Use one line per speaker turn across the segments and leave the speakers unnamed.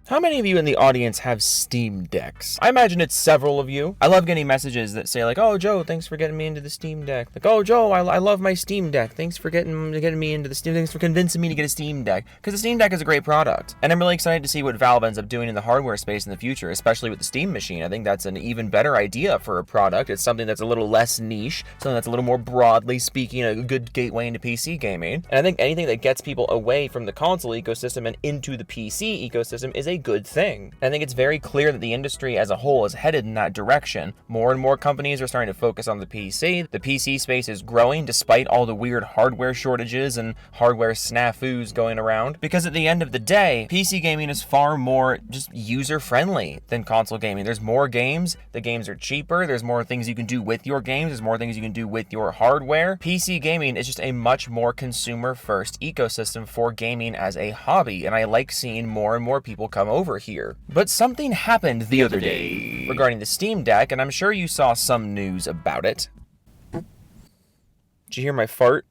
How many of you in the audience have Steam Decks? I imagine it's several of you. I love getting messages that say like, "Oh, Joe, thanks for getting me into the Steam Deck." Like, "Oh, Joe, I love my Steam Deck. Thanks for getting me into the Steam Deck. Thanks for convincing me to get a Steam Deck." Because the Steam Deck is a great product. And I'm really excited to see what Valve ends up doing in the hardware space in the future, especially with the Steam Machine. I think that's an even better idea for a product. It's something that's a little less niche, something that's a little more broadly speaking, a good gateway into PC gaming. And I think anything that gets people away from the console ecosystem and into the PC ecosystem is a good thing. I think it's very clear that the industry as a whole is headed in that direction. More and more companies are starting to focus on the PC. The PC space is growing despite all the weird hardware shortages and hardware snafus going around. Because at the end of the day, PC gaming is far more just user-friendly than console gaming. There's more games, the games are cheaper, there's more things you can do with your games, there's more things you can do with your hardware. PC gaming is just a much more consumer-first ecosystem for gaming as a hobby, and I like seeing more and more people come over here. But something happened the other day regarding the Steam Deck, and I'm sure you saw some news about it. Did you hear my fart?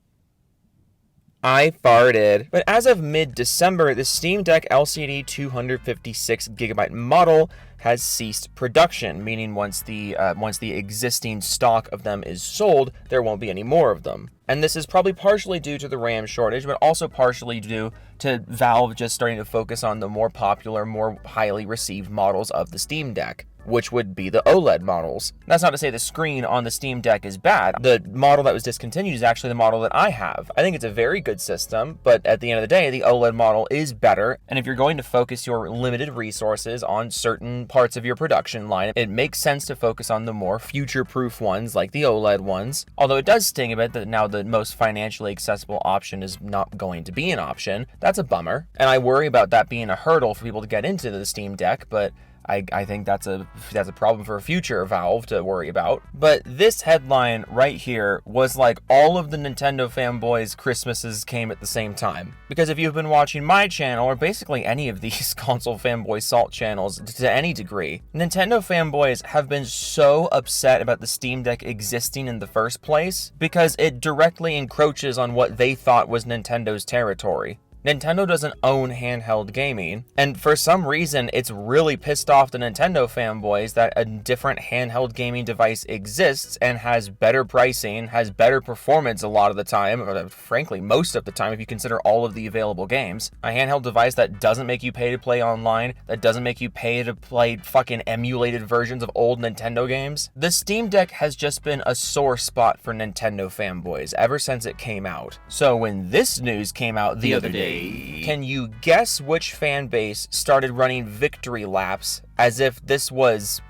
I farted. But as of mid-December, the Steam Deck LCD 256GB model has ceased production, meaning once the existing stock of them is sold, there won't be any more of them. And this is probably partially due to the RAM shortage, but also partially due to Valve just starting to focus on the more popular, more highly received models of the Steam Deck, which would be the OLED models. That's not to say the screen on the Steam Deck is bad. The model that was discontinued is actually the model that I have. I think it's a very good system, but at the end of the day, the OLED model is better. And if you're going to focus your limited resources on certain parts of your production line, it makes sense to focus on the more future-proof ones, like the OLED ones. Although it does sting a bit that now the most financially accessible option is not going to be an option. That's a bummer. And I worry about that being a hurdle for people to get into the Steam Deck, but I think that's a problem for a future Valve to worry about. But this headline right here was like all of the Nintendo fanboys' Christmases came at the same time. Because if you've been watching my channel, or basically any of these console fanboy salt channels to any degree, Nintendo fanboys have been so upset about the Steam Deck existing in the first place because it directly encroaches on what they thought was Nintendo's territory. Nintendo doesn't own handheld gaming, and for some reason it's really pissed off the Nintendo fanboys that a different handheld gaming device exists and has better pricing, has better performance a lot of the time, or frankly most of the time if you consider all of the available games. A handheld device that doesn't make you pay to play online, that doesn't make you pay to play fucking emulated versions of old Nintendo games. The Steam Deck has just been a sore spot for Nintendo fanboys ever since it came out. So when this news came out the other day, can you guess which fan base started running victory laps as if this was,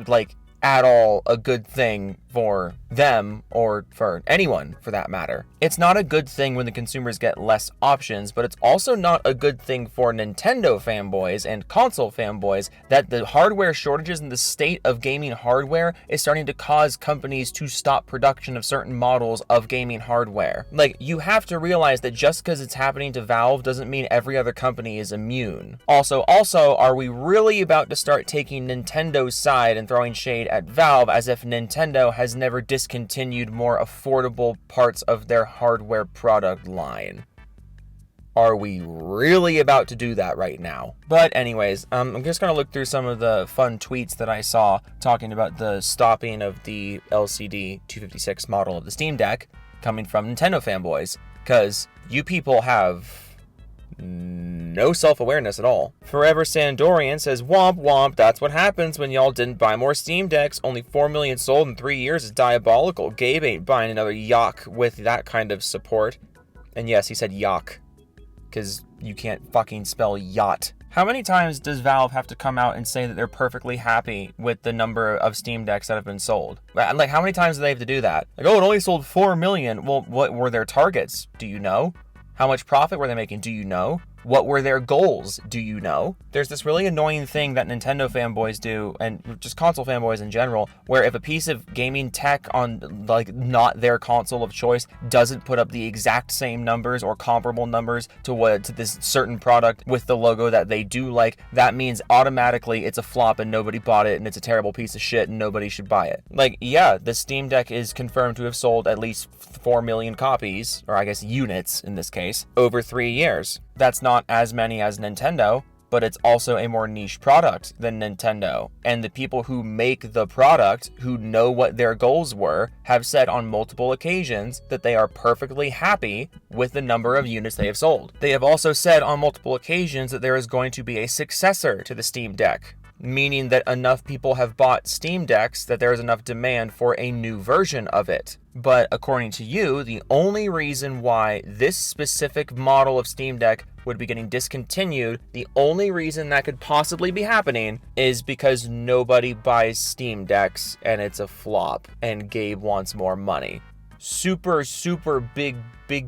like, at all a good thing for them or for anyone for that matter? It's not a good thing when the consumers get less options, but it's also not a good thing for Nintendo fanboys and console fanboys that the hardware shortages and the state of gaming hardware is starting to cause companies to stop production of certain models of gaming hardware. Like, you have to realize that just because it's happening to Valve doesn't mean every other company is immune. Also, are we really about to start taking Nintendo's side and throwing shade at Valve as if Nintendo has never discontinued more affordable parts of their hardware product line? Are we really about to do that right now? But anyways, I'm just going to look through some of the fun tweets that I saw talking about the stopping of the LCD 256 model of the Steam Deck coming from Nintendo fanboys, because you people have no self-awareness at all. Forever Sandorian says, "Womp womp, that's what happens when y'all didn't buy more Steam Decks. Only 4 million sold in 3 years is diabolical. Gabe ain't buying another yacht with that kind of support." And yes, he said yacht, because you can't fucking spell yacht. How many times does Valve have to come out and say that they're perfectly happy with the number of Steam Decks that have been sold? Like, how many times do they have to do that? Like, oh, it only sold 4 million. Well, what were their targets? Do you know? How much profit were they making? Do you know? What were their goals? Do you know? There's this really annoying thing that Nintendo fanboys do, and just console fanboys in general, where if a piece of gaming tech on, like, not their console of choice doesn't put up the exact same numbers or comparable numbers to this certain product with the logo that they do like, that means automatically it's a flop and nobody bought it and it's a terrible piece of shit and nobody should buy it. Like, yeah, the Steam Deck is confirmed to have sold at least 4 million copies, or I guess units in this case, over 3 years. That's not as many as Nintendo, but it's also a more niche product than Nintendo. And the people who make the product, who know what their goals were, have said on multiple occasions that they are perfectly happy with the number of units they have sold. They have also said on multiple occasions that there is going to be a successor to the Steam Deck, meaning that enough people have bought Steam Decks that there is enough demand for a new version of it. But according to you, the only reason why this specific model of Steam Deck would be getting discontinued, the only reason that could possibly be happening is because nobody buys Steam Decks and it's a flop and Gabe wants more money. Super big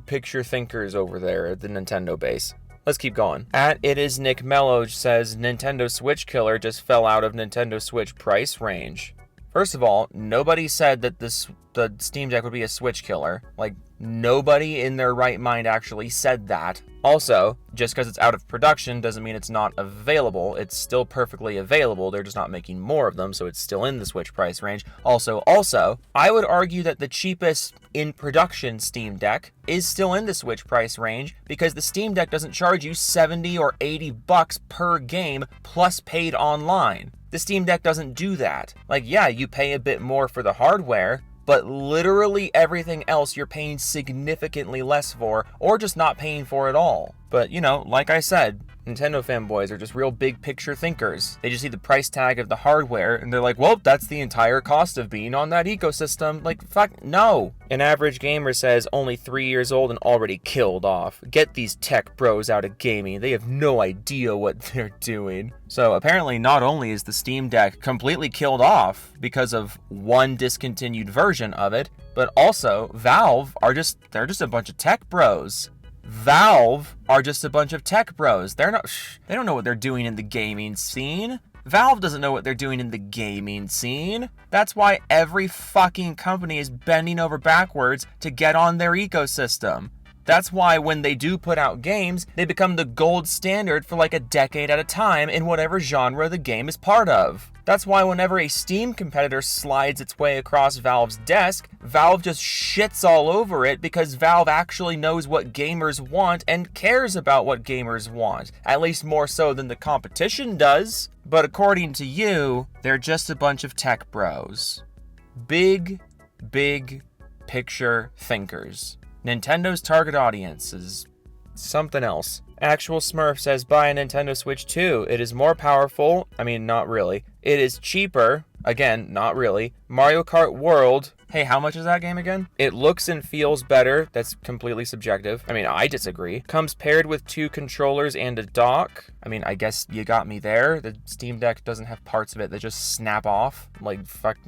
picture thinkers over there at the Nintendo base. Let's keep going. At It Is Nick Mello says Nintendo Switch killer just fell out of Nintendo Switch price range. First of all, nobody said that the Steam Deck would be a Switch killer. Like, nobody in their right mind actually said that. Also, just because it's out of production doesn't mean it's not available. It's still perfectly available. They're just not making more of them, so it's still in the Switch price range. Also, I would argue that the cheapest in production Steam Deck is still in the Switch price range because the Steam Deck doesn't charge you $70 or $80 per game plus paid online. The Steam Deck doesn't do that. Like, yeah, you pay a bit more for the hardware, but literally everything else you're paying significantly less for, or just not paying for at all. But, you know, like I said, Nintendo fanboys are just real big picture thinkers. They just see the price tag of the hardware and they're like, well, that's the entire cost of being on that ecosystem. Like, fuck, no. An average gamer says only 3 years old and already killed off. Get these tech bros out of gaming. They have no idea what they're doing. So apparently not only is the Steam Deck completely killed off because of one discontinued version of it, but also Valve they're just a bunch of tech bros. Valve are just a bunch of tech bros. They don't know what they're doing in the gaming scene. Valve doesn't know what they're doing in the gaming scene. That's why every fucking company is bending over backwards to get on their ecosystem. That's why when they do put out games, they become the gold standard for like a decade at a time in whatever genre the game is part of. That's why whenever a Steam competitor slides its way across Valve's desk, Valve just shits all over it because Valve actually knows what gamers want and cares about what gamers want. At least more so than the competition does. But according to you, they're just a bunch of tech bros. Big picture thinkers. Nintendo's target audience is something else. Actual Smurf says buy a Nintendo Switch 2. It is more powerful. I mean, not really. It is cheaper. Again, not really. Mario Kart World. Hey, how much is that game again? It looks and feels better. That's completely subjective. I mean, I disagree. Comes paired with 2 controllers and a dock. I mean, I guess you got me there. The Steam Deck doesn't have parts of it that just snap off. Like, fuck,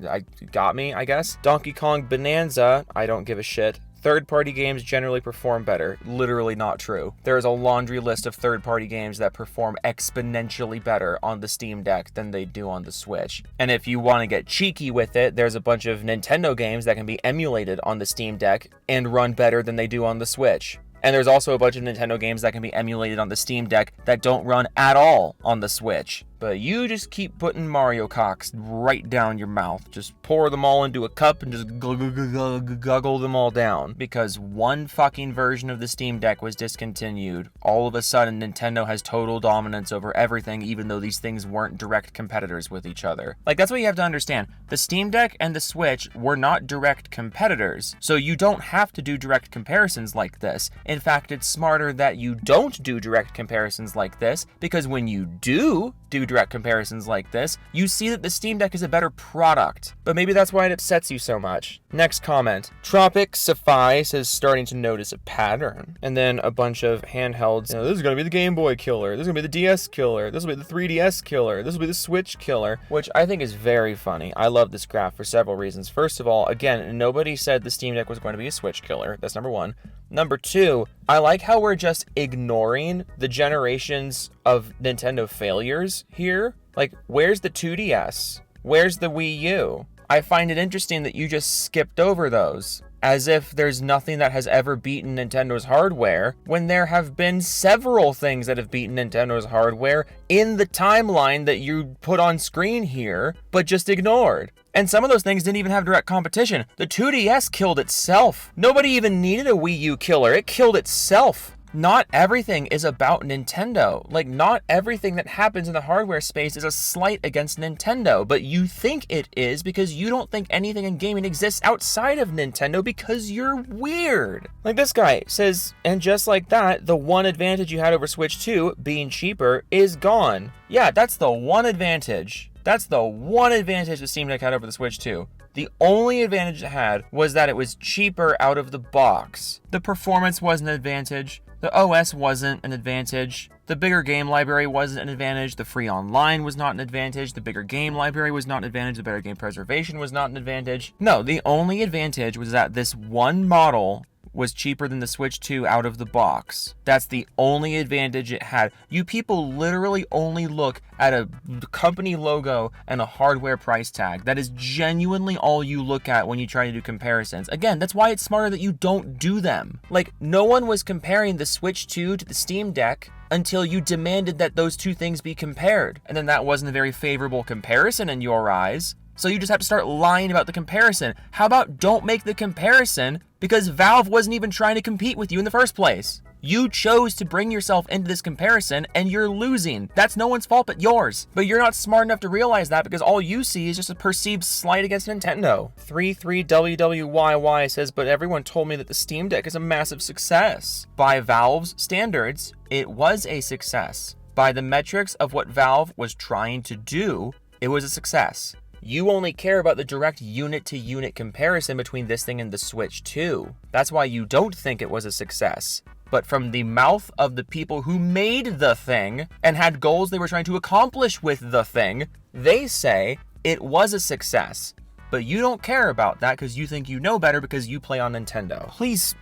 got me, I guess. Donkey Kong Bonanza. I don't give a shit. Third-party games generally perform better. Literally not true. There is a laundry list of third-party games that perform exponentially better on the Steam Deck than they do on the Switch. And if you want to get cheeky with it, there's a bunch of Nintendo games that can be emulated on the Steam Deck and run better than they do on the Switch. And there's also a bunch of Nintendo games that can be emulated on the Steam Deck that don't run at all on the Switch. But you just keep putting Mario cocks right down your mouth. Just pour them all into a cup and just guggle them all down. Because one fucking version of the Steam Deck was discontinued. All of a sudden, Nintendo has total dominance over everything, even though these things weren't direct competitors with each other. Like, that's what you have to understand. The Steam Deck and the Switch were not direct competitors. So you don't have to do direct comparisons like this. In fact, it's smarter that you don't do direct comparisons like this, because when you do direct comparisons like this, you see that the Steam Deck is a better product. But maybe that's why it upsets you so much. Next comment. Tropic Suffice is starting to notice a pattern. And then a bunch of handhelds. You know, this is going to be the Game Boy killer. This is going to be the DS killer. This will be the 3DS killer. This will be the Switch killer. Which I think is very funny. I love this graph for several reasons. First of all, again, nobody said the Steam Deck was going to be a Switch killer. That's number one. Number two, I like how we're just ignoring the generations of Nintendo failures here. Like, where's the 2DS? Where's the Wii U? I find it interesting that you just skipped over those, as if there's nothing that has ever beaten Nintendo's hardware, when there have been several things that have beaten Nintendo's hardware in the timeline that you put on screen here, but just ignored. And some of those things didn't even have direct competition. The 2DS killed itself. Nobody even needed a Wii U killer. It killed itself. Not everything is about Nintendo. Like, not everything that happens in the hardware space is a slight against Nintendo, but you think it is because you don't think anything in gaming exists outside of Nintendo because you're weird. Like this guy says, and just like that, the one advantage you had over Switch 2, being cheaper, is gone. Yeah, that's the one advantage. That's the one advantage the Steam Deck had over the Switch 2. The only advantage it had was that it was cheaper out of the box. The performance wasn't an advantage. The OS wasn't an advantage. The bigger game library wasn't an advantage. The free online was not an advantage. The bigger game library was not an advantage. The better game preservation was not an advantage. No, the only advantage was that this one model was cheaper than the Switch 2 out of the box. That's the only advantage it had. You people literally only look at a company logo and a hardware price tag. That is genuinely all you look at when you try to do comparisons. Again, that's why it's smarter that you don't do them. Like, no one was comparing the Switch 2 to the Steam Deck until you demanded that those two things be compared. And then that wasn't a very favorable comparison in your eyes. So you just have to start lying about the comparison. How about don't make the comparison because Valve wasn't even trying to compete with you in the first place? You chose to bring yourself into this comparison and you're losing. That's no one's fault but yours. But you're not smart enough to realize that because all you see is just a perceived slight against Nintendo. 33WWYY says, but everyone told me that the Steam Deck is a massive success. By Valve's standards, it was a success. By the metrics of what Valve was trying to do, it was a success. You only care about the direct unit-to-unit comparison between this thing and the Switch 2. That's why you don't think it was a success. But from the mouth of the people who made the thing and had goals they were trying to accomplish with the thing, they say it was a success. But you don't care about that because you think you know better because you play on Nintendo. Please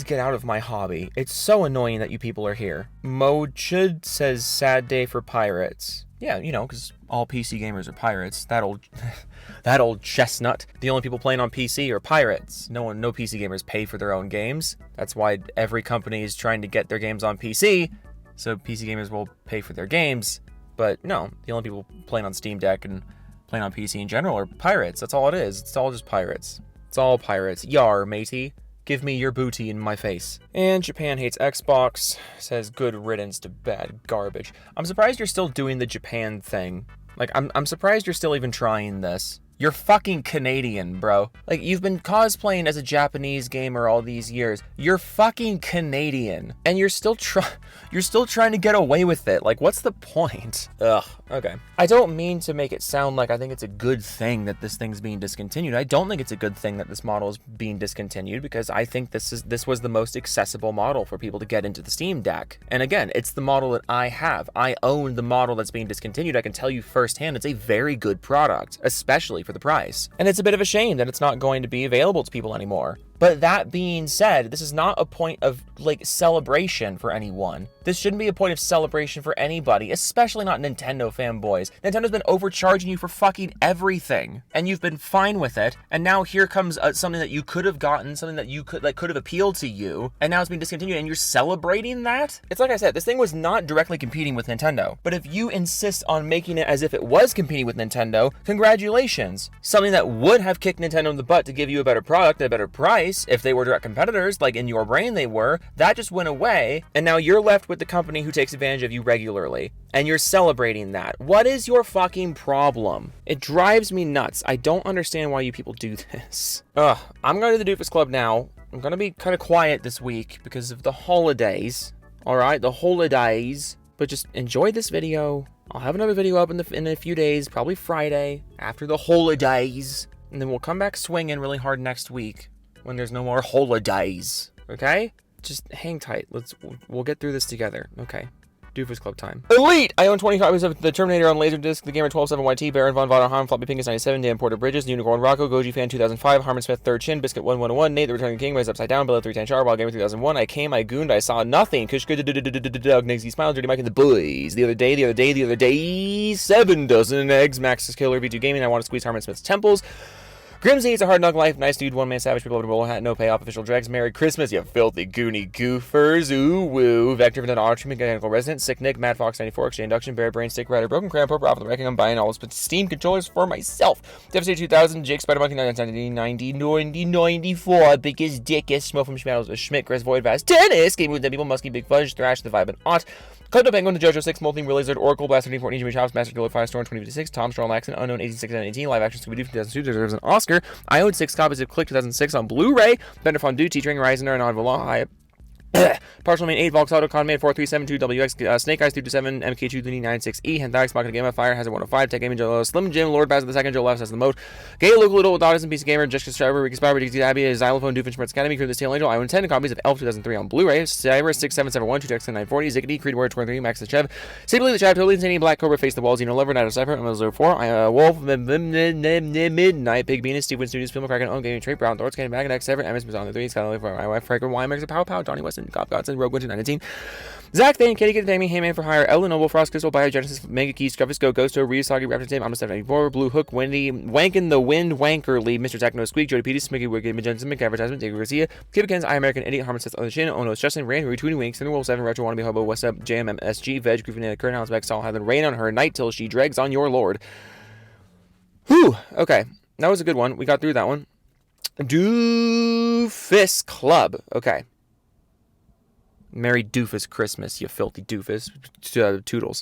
get out of my hobby. It's so annoying that you people are here. Mochud says, sad day for pirates. Yeah, you know, because all PC gamers are pirates. That old chestnut. The only people playing on PC are pirates. No PC gamers pay for their own games. That's why every company is trying to get their games on PC, so PC gamers will pay for their games. But no, the only people playing on Steam Deck and playing on PC in general are pirates. That's all it is. It's all just pirates. It's all pirates. Yar, matey. Give me your booty in my face. And Japan hates Xbox, says good riddance to bad garbage. I'm surprised you're still doing the Japan thing. Like, I'm surprised you're still even trying this. You're fucking Canadian, bro. Like, you've been cosplaying as a Japanese gamer all these years. You're fucking Canadian. And you're still trying to get away with it. Like, what's the point? Ugh, okay. I don't mean to make it sound like I think it's a good thing that this thing's being discontinued. I don't think it's a good thing that this model is being discontinued because I think this was the most accessible model for people to get into the Steam Deck. And again, it's the model that I have. I own the model that's being discontinued. I can tell you firsthand it's a very good product, especially for the price. And it's a bit of a shame that it's not going to be available to people anymore. But that being said, this is not a point of, like, celebration for anyone. This shouldn't be a point of celebration for anybody, especially not Nintendo fanboys. Nintendo's been overcharging you for fucking everything, and you've been fine with it, and now here comes something that you could have gotten, something that could have appealed to you, and now it's being discontinued, and you're celebrating that? It's like I said, this thing was not directly competing with Nintendo, but if you insist on making it as if it was competing with Nintendo, congratulations. Something that would have kicked Nintendo in the butt to give you a better product at a better price, if they were direct competitors, like in your brain they were, that just went away, and now you're left with the company who takes advantage of you regularly, and you're celebrating that. What is your fucking problem? It drives me nuts. I don't understand why you people do this. I'm going to the Doofus Club now. I'm going to be kind of quiet this week because of the holidays. Alright, the holidays. But just enjoy this video. I'll have another video up in a few days, probably Friday, after the holidays, and then we'll come back swinging really hard next week when there's no more holidays, okay? Just hang tight. We'll get through this together, okay? Doofus Club time. Elite! I own 20 copies of The Terminator on Laserdisc, The Gamer 127YT, Baron Von Von Floppy Pinkus 97, Dan Porter Bridges, Unicorn Rocco, Goji Fan 2005, Harmon Smith 3rd Chin, Biscuit 1101, Nate the Returning King, Rise Upside Down, Bella 310 Char, Wild Gamer 2001, I came, I gooned, I saw nothing, Kush Good Doug, Nixie Smile, Dirty Mike and the Boys, the other day, 7 dozen eggs, Max's Killer, V2 Gaming, I want to squeeze Harmon Smith's temples, Grimsy, it's a hard knock life. Nice dude, one man savage, people over to roll hat, no payoff, official dregs. Merry Christmas, you filthy goony goofers. Ooh woo. Vector from the auto mechanical resident. Sick Nick, Mad Fox 94, Exchange Induction, Bear Brain, Stick Rider, Broken Cram, Pope, off the wrecking. I'm buying all this Steam controllers for myself. Devastator 2000, Jake Spider Monkey 1994, Biggest Dickest, Smoke from Schmidt, Chris Void Vast, Tennis, Game with the People, Musky, Big Fudge, Thrash, The Vibe, and Ott. Club Penguin, the JoJo 6, Molting, Lizard, Oracle, Blaster 14, Jimmy Chops, Master Killer, Firestorm 2056, Tom Strong, Accent, Unknown 18618, Live Action Scooby Doo 2002, deserves an Oscar. I own 6 copies of Click 2006 on Blu-ray. Bender Fondue, Teetering, Reisner, and Odd Partial Main 8, Volks Auto, Conman 4372, WX, Snake Eyes 327, MK2 96E, Hentai, Smoking Gamma, Fire, Hazard 105, Tech Gaming, Joe Slim Jim, Lord Baz the Second, Joe Left has the Moat, Gay Local Little Autism, Piece of Gamer, Jessica Striver, Ricky Spider, Ricky Abby, Xylophone, Doofenshmirtz Academy, Crew the Steel Angel. I own 10 copies of Elf 2003 on Blu-ray, Cyber 6771, 2X 940, Zickety, Creed Warrior 23, Max the Chev, Sably the Chap, Totally Insanity, Black Cobra, Face the Walls, Lover, Night of Cypher, ML04, Wolf, Midnight, Big Venus, Steve Win Studios, Film Kraken, Own Gaming, Trade Brown, Thor's Candy, Bag, X, Ever, MS, on the 3, Scott Only for my wife, Fraker, Wymax, Pow, Johnny Weston, Cop Godson, Rogue 19. Zach Thane, Kitty Kid Family, Hayman for Hire, Ellen Noble, Frost Crystal, Biogenesis, Mega Keys, Scruffus Go, Ghosto, Ryusagi, Raptor Tim, Almost 794, Blue Hook, Wendy, Wankin' the Wind, Wankerly, Mr. Techno Squeak, Jody Peters, Smiggy Wicked, Magenta, Advertisement, Diego Garcia, Kibikins, I American Idiot, Harmon Sets on the Chin, Ono's Justin, Rand, Retweeting Winks, Wolf 7, Retro Wannabe Hobo, West Up, JMMSG, Veg, Griffin, Current House, Beck, Saul, Heather, Rain on her night till she dregs on your lord. Whew, okay, that was a good one. We got through that one. Doofus Club, okay. Merry Doofus Christmas, you filthy doofus. Toodles.